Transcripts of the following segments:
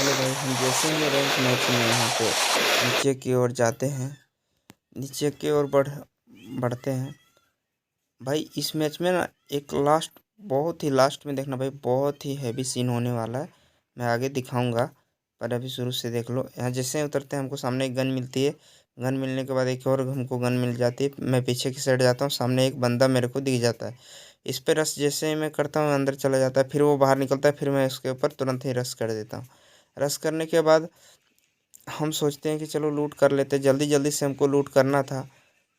Hello भाई, हम जैसे ही रैंक मैच में यहाँ पे नीचे की ओर जाते हैं, नीचे की ओर बढ़ते हैं भाई। इस मैच में ना एक लास्ट, बहुत ही लास्ट में देखना भाई, बहुत ही हैवी सीन होने वाला है। मैं आगे दिखाऊंगा, पर अभी शुरू से देख लो। यहाँ जैसे ही उतरते हैं हमको सामने एक गन मिलती है। गन मिलने के बाद एक और हमको गन मिल जाती है। मैं पीछे की साइड जाता हूँ, सामने एक बंदा मेरे को दिख जाता है। इस पे रश जैसे ही मैं करता हूँ अंदर चला जाता है, फिर वो बाहर निकलता है, फिर मैं उसके ऊपर तुरंत ही रश कर देता हूँ। रश करने के बाद हम सोचते हैं कि चलो लूट कर लेते, जल्दी जल्दी से हमको लूट करना था,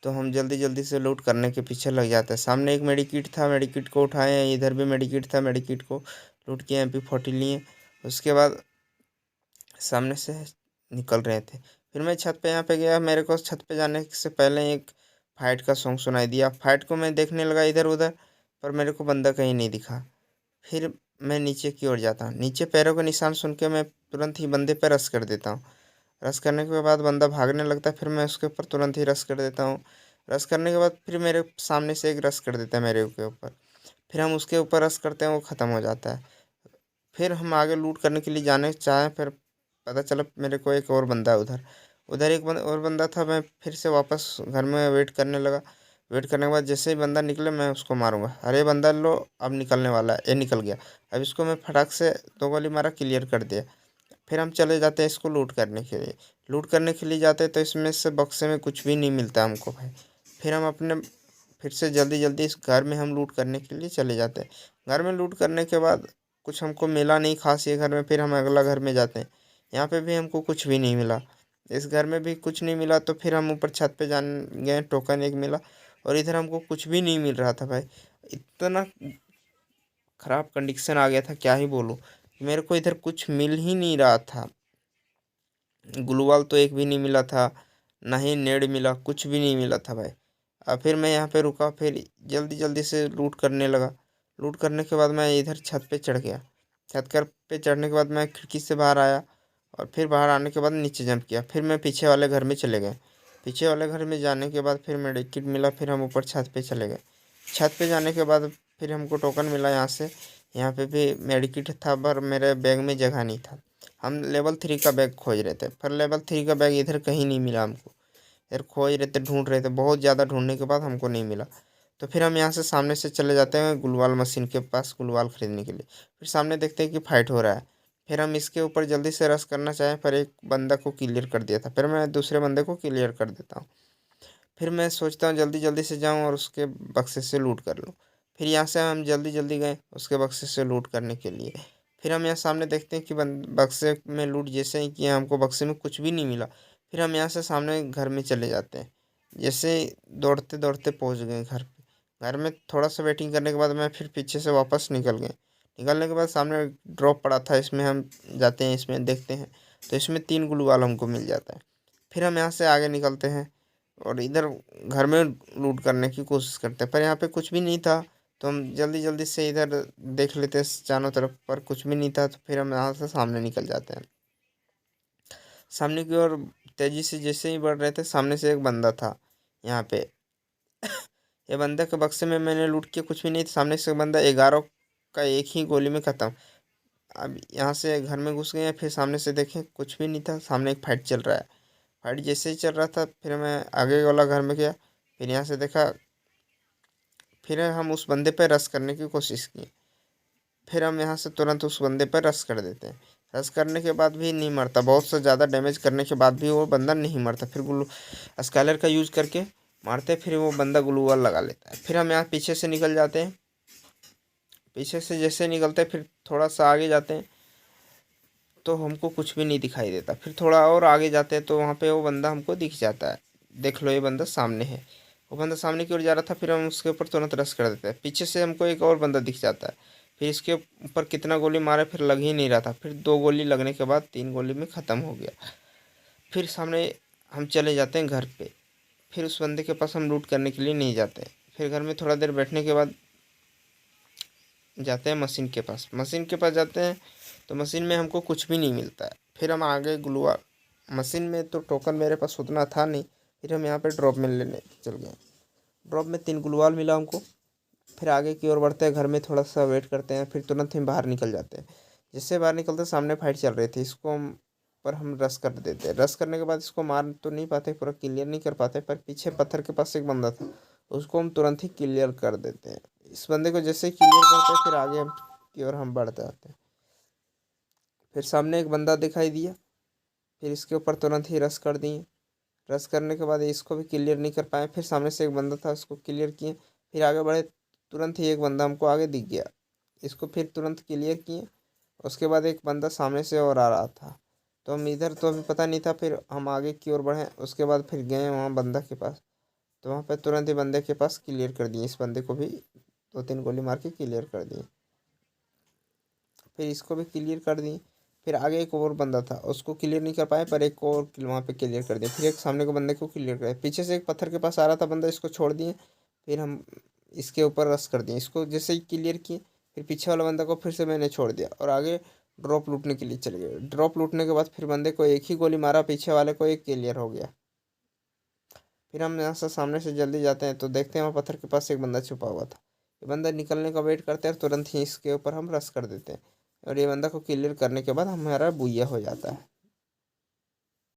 तो हम जल्दी जल्दी से लूट करने के पीछे लग जाते हैं। सामने एक मेडिकिट था, मेडिकिट को उठाए हैं, इधर भी मेडिकिट था, मेडिकिट को लूट के MP40 लिए। उसके बाद सामने से निकल रहे थे। फिर मैं छत पे यहाँ पे गया। मेरे को छत पे जाने से पहले एक फाइट का सॉन्ग सुनाई दिया। फाइट को मैं देखने लगा इधर उधर, पर मेरे को बंदा कहीं नहीं दिखा। फिर मैं नीचे की ओर जाता हूँ। नीचे पैरों का निशान सुन के मैं तुरंत ही बंदे पर रश कर देता हूँ। रश करने के बाद बंदा भागने लगता है, फिर मैं उसके ऊपर तुरंत ही रश कर देता हूँ। रश करने के बाद फिर मेरे सामने से एक रश कर देता है मेरे के ऊपर। फिर हम उसके ऊपर रश करते हैं, वो ख़त्म हो जाता है। फिर हम आगे लूट करने के लिए जाने चाहें, फिर पता चला मेरे को एक और बंदा है उधर। उधर एक और बंदा था। मैं फिर से वापस घर में वेट करने लगा। वेट करने के बाद जैसे ही बंदा निकले मैं उसको मारूंगा। अरे बंदा लो, अब निकलने वाला है, ये निकल गया। अब इसको मैं फटाक से 2 गोली मारा, क्लियर कर दिया। फिर हम चले जाते हैं इसको लूट करने के लिए। लूट करने के लिए जाते हैं तो इसमें से बक्से में कुछ भी नहीं मिलता हमको भाई। फिर हम अपने फिर से जल्दी जल्दी इस घर में हम लूट करने के लिए चले जाते हैं। घर में लूट करने के बाद कुछ हमको मिला नहीं खास ये घर में। फिर हम अगला घर में जाते हैं, यहाँ पे भी हमको कुछ भी नहीं मिला। इस घर में भी कुछ नहीं मिला, तो फिर हम ऊपर छत पे जान गए, टोकन एक मिला। और इधर हमको कुछ भी नहीं मिल रहा था भाई। इतना ख़राब कंडीशन आ गया था, क्या ही बोलूँ। मेरे को इधर कुछ मिल ही नहीं रहा था। ग्लूवाल तो एक भी नहीं मिला था, ना ही नेड मिला, कुछ भी नहीं मिला था भाई। अब फिर मैं यहाँ पे रुका, फिर जल्दी जल्दी से लूट करने लगा। लूट करने के बाद मैं इधर छत पे चढ़ गया। छत कर पे चढ़ने के बाद मैं खिड़की से बाहर आया, और फिर बाहर आने के बाद नीचे जंप किया। फिर मैं पीछे वाले घर में चले गए। पीछे वाले घर में जाने के बाद फिर मेडिकिट मिला, फिर हम ऊपर छत पे चले गए। छत पे जाने के बाद फिर हमको टोकन मिला यहाँ से। यहाँ पे भी मेडिकिट था, पर मेरे बैग में जगह नहीं था। हम लेवल 3 का बैग खोज रहे थे, पर लेवल 3 का बैग इधर कहीं नहीं मिला हमको। इधर खोज रहे थे, ढूंढ रहे थे, बहुत ज़्यादा ढूंढने के बाद हमको नहीं मिला। तो फिर हम यहाँ से सामने से चले जाते हैं गुलवाल मशीन के पास, गुलवाल खरीदने के लिए। फिर सामने देखते हैं कि फाइट हो रहा है। फिर हम इसके ऊपर जल्दी से रश करना चाहें, पर एक बंदा को क्लियर कर दिया था। फिर मैं दूसरे बंदे को क्लियर कर देता हूँ। फिर मैं सोचता हूँ जल्दी जल्दी से जाऊँ और उसके बक्से से लूट कर लूँ। फिर यहाँ से हम जल्दी जल्दी गए उसके बक्से से लूट करने के लिए। फिर हम यहाँ सामने देखते हैं कि बक्से में लूट जैसे ही किया, हमको बक्से में कुछ भी नहीं मिला। फिर हम यहाँ से सामने घर में चले जाते हैं। जैसे ही दौड़ते दौड़ते पहुँच गए घर पे। घर में थोड़ा सा वेटिंग करने के बाद मैं फिर पीछे से वापस निकल गए। निकलने के बाद सामने ड्रॉप पड़ा था, इसमें हम जाते हैं, इसमें देखते हैं, तो इसमें 3 ग्लूवाल हमको मिल जाता है। फिर हम यहाँ से आगे निकलते हैं और इधर घर में लूट करने की कोशिश करते हैं, पर यहाँ पे कुछ भी नहीं था। तो हम जल्दी जल्दी से इधर देख लेते हैं चारों तरफ, पर कुछ भी नहीं था। तो फिर हम यहाँ से सामने निकल जाते हैं। सामने की ओर तेजी से जैसे ही बढ़ रहे थे, सामने से एक बंदा था यहाँ पे। ये बंदे के बक्से में मैंने लूट किया, कुछ भी नहीं था। सामने से बंदा 11 का एक ही गोली में ख़त्म। अब यहाँ से घर में घुस गए हैं, फिर सामने से देखें कुछ भी नहीं था। सामने एक फाइट चल रहा है। फाइट जैसे ही चल रहा था, फिर मैं आगे वाला घर में गया। फिर यहाँ से देखा, फिर हम उस बंदे पर रश करने की कोशिश की। फिर हम यहाँ से तुरंत उस बंदे पर रश कर देते हैं। रश करने के बाद भी नहीं मरता, बहुत से ज़्यादा डैमेज करने के बाद भी वो बंदा नहीं मरता। फिर ग्लू स्कालर का यूज़ करके मारते, फिर वो बंदा ग्लू वॉल लगा लेता है। फिर हम यहाँ पीछे से निकल जाते हैं। पीछे से जैसे निकलते हैं, फिर थोड़ा सा आगे जाते हैं, तो हमको कुछ भी नहीं दिखाई देता। फिर थोड़ा और आगे जाते हैं, तो वहाँ पे वो बंदा हमको दिख जाता है। देख लो, ये बंदा सामने है। वो बंदा सामने की ओर जा रहा था, फिर हम उसके ऊपर तुरंत रश कर देते हैं। पीछे से हमको एक और बंदा दिख जाता है। फिर इसके ऊपर कितना गोली मारे, फिर लग ही नहीं रहा था। फिर 2 गोली लगने के बाद 3 गोली में ख़त्म हो गया। फिर सामने हम चले जाते हैं घर पे। फिर उस बंदे के पास हम लूट करने के लिए नहीं जाते। फिर घर में थोड़ा देर बैठने के बाद जाते हैं मशीन के पास। मशीन के पास जाते हैं, तो मशीन में हमको कुछ भी नहीं मिलता है। फिर हम आगे ग्लूआ मशीन में तो टोकन मेरे पास उतना था नहीं। फिर हम यहाँ पे ड्रॉप में लेने चल गए। ड्रॉप में 3 ग्लूवाल मिला हमको। फिर आगे की ओर बढ़ते हैं, घर में थोड़ा सा वेट करते हैं, फिर तुरंत हम बाहर निकल जाते हैं। जैसे बाहर निकलते सामने फाइट चल रही थी, इसको हम पर हम रश कर देते हैं। रश करने के बाद इसको मार तो नहीं पाते, पूरा क्लियर नहीं कर पाते, पर पीछे पत्थर के पास एक बंदा था, उसको हम तुरंत ही क्लियर कर देते हैं। इस बंदे को जैसे ही क्लियर करते हैं फिर आगे हम की ओर हम बढ़ते आते हैं। फिर सामने एक बंदा दिखाई दिया, फिर इसके ऊपर तुरंत ही रश कर दिए। रश करने के बाद इसको भी क्लियर नहीं कर पाए, फिर सामने से एक बंदा था उसको क्लियर किए, फिर आगे बढ़े, तुरंत ही एक बंदा हमको आगे दिख गया, इसको फिर तुरंत क्लियर किए। उसके बाद एक बंदा सामने से और आ रहा था, तो हम इधर तो अभी पता नहीं था, फिर हम आगे की ओर बढ़े, उसके बाद फिर गए वहाँ बंदा के पास, तो वहाँ पर तुरंत ही बंदे के पास क्लियर कर दिए। इस बंदे को भी 2-3 गोली मार के क्लियर कर दिए, फिर इसको भी क्लियर कर दिए। फिर आगे एक और बंदा था, उसको क्लियर नहीं कर पाए, पर एक और वहाँ पे क्लियर कर दिया। फिर एक सामने के बंदे को क्लियर कर, पीछे से एक पत्थर के पास आ रहा था बंदा, इसको छोड़ दिए। फिर हम इसके ऊपर रश कर दिए, इसको जैसे ही क्लियर किए, फिर पीछे वाला बंदा को फिर से मैंने छोड़ दिया और आगे ड्रॉप लूटने के लिए चले गए। ड्रॉप लूटने के बाद फिर बंदे को एक ही गोली मारा, पीछे वाले को एक क्लियर हो गया। फिर हम यहाँ से सामने से जल्दी जाते हैं तो देखते हैं वहाँ पत्थर के पास एक बंदा छुपा हुआ था। ये बंदा निकलने का वेट करते हैं, तुरंत ही इसके ऊपर हम रश कर देते हैं और ये बंदा को क्लियर करने के बाद हमारा बुया हो जाता है।